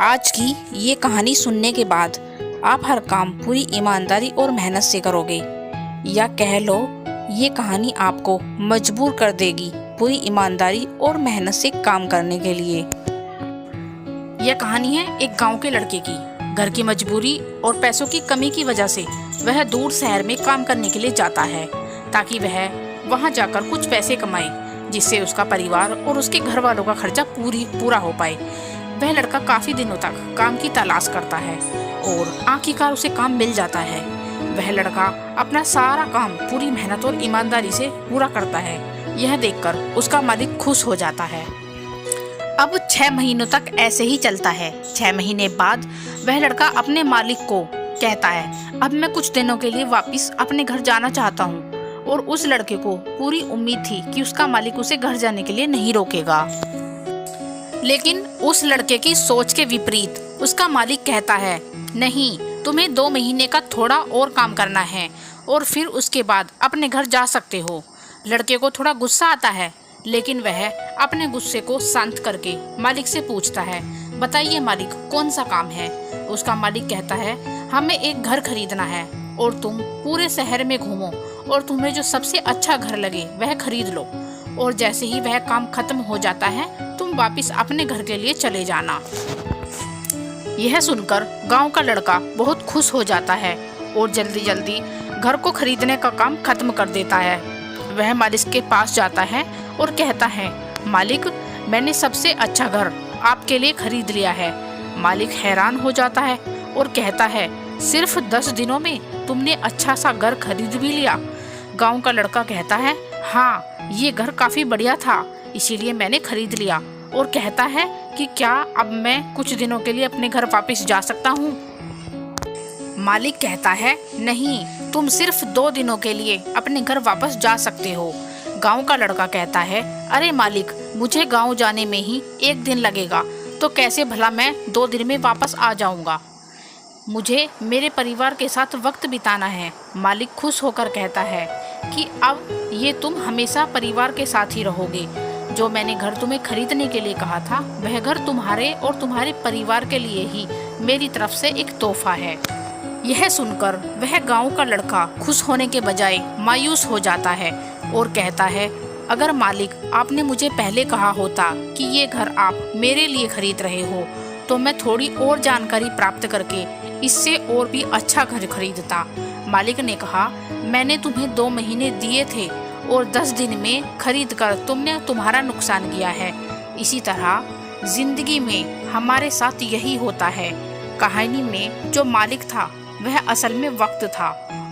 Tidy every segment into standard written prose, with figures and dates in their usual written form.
आज की ये कहानी सुनने के बाद आप हर काम पूरी ईमानदारी और मेहनत से करोगे, या कह लो ये कहानी आपको मजबूर कर देगी पूरी ईमानदारी और मेहनत से काम करने के लिए। यह कहानी है एक गांव के लड़के की। घर की मजबूरी और पैसों की कमी की वजह से वह दूर शहर में काम करने के लिए जाता है, ताकि वह वहां जाकर कुछ पैसे कमाए, जिससे उसका परिवार और उसके घर वालों का खर्चा पूरा हो पाए। वह लड़का काफी दिनों तक काम की तलाश करता है और आखिरकार उसे काम मिल जाता है। वह लड़का अपना सारा काम पूरी मेहनत और ईमानदारी से पूरा करता है। यह देखकर उसका मालिक खुश हो जाता है। अब 6 महीनों तक ऐसे ही चलता है। 6 महीने बाद वह लड़का अपने मालिक को कहता है, अब मैं कुछ दिनों के लिए वापस अपने घर जाना चाहता हूँ। और उस लड़के को पूरी उम्मीद थी कि उसका मालिक उसे घर जाने के लिए नहीं रोकेगा। लेकिन उस लड़के की सोच के विपरीत उसका मालिक कहता है, नहीं, तुम्हें 2 महीने का थोड़ा और काम करना है और फिर उसके बाद अपने घर जा सकते हो। लड़के को थोड़ा गुस्सा आता है, लेकिन वह अपने गुस्से को शांत करके मालिक से पूछता है, बताइए मालिक, कौन सा काम है। उसका मालिक कहता है, हमें एक घर खरीदना है और तुम पूरे शहर में घूमो और तुम्हें जो सबसे अच्छा घर लगे वह खरीद लो, और जैसे ही वह काम खत्म हो जाता है तुम वापस अपने घर के लिए चले जाना। यह सुनकर गांव का लड़का बहुत खुश हो जाता है और जल्दी जल्दी घर को खरीदने का काम खत्म कर देता है। वह मालिक के पास जाता है और कहता है, मालिक, मैंने सबसे अच्छा घर आपके लिए खरीद लिया है। मालिक हैरान हो जाता है और कहता है, सिर्फ 10 दिनों में तुमने अच्छा सा घर खरीद भी लिया। गांव का लड़का कहता है, हाँ, ये घर काफी बढ़िया था, इसीलिए मैंने खरीद लिया। और कहता है कि क्या अब मैं कुछ दिनों के लिए अपने घर वापस जा सकता हूँ। मालिक कहता है, नहीं, तुम सिर्फ 2 दिनों के लिए अपने घर वापस जा सकते हो। गांव का लड़का कहता है, अरे मालिक, मुझे गांव जाने में ही 1 दिन लगेगा, तो कैसे भला मैं 2 दिन में वापस आ जाऊंगा। मुझे मेरे परिवार के साथ वक्त बिताना है। मालिक खुश होकर कहता है कि अब ये तुम हमेशा परिवार के साथ ही रहोगे। जो मैंने घर तुम्हें खरीदने के लिए कहा था, वह घर तुम्हारे और तुम्हारे परिवार के लिए ही मेरी तरफ से एक तोहफा है। यह सुनकर वह गांव का लड़का खुश होने के बजाय मायूस हो जाता है और कहता है, अगर मालिक, आपने मुझे पहले कहा होता कि ये घर आप मेरे लिए खरीद रहे हो, तो मैं थोड़ी और जानकारी प्राप्त करके इससे और भी अच्छा घर खरीदता। मालिक ने कहा, मैंने तुम्हें 2 महीने दिए थे और 10 दिन में खरीद कर तुमने तुम्हारा नुकसान किया है। इसी तरह जिंदगी में हमारे साथ यही होता है। कहानी में जो मालिक था वह असल में वक्त था,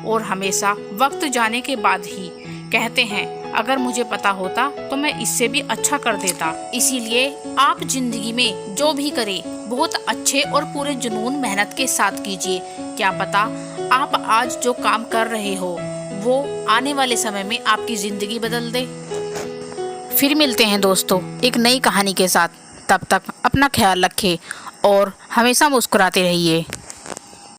और हमेशा वक्त जाने के बाद ही कहते हैं, अगर मुझे पता होता तो मैं इससे भी अच्छा कर देता। इसीलिए आप जिंदगी में जो भी करें बहुत अच्छे और पूरे जुनून मेहनत के साथ कीजिए। क्या पता आप आज जो काम कर रहे हो वो आने वाले समय में आपकी जिंदगी बदल दे। फिर मिलते हैं दोस्तों एक नई कहानी के साथ। तब तक अपना ख्याल रखें और हमेशा मुस्कुराते रहिए।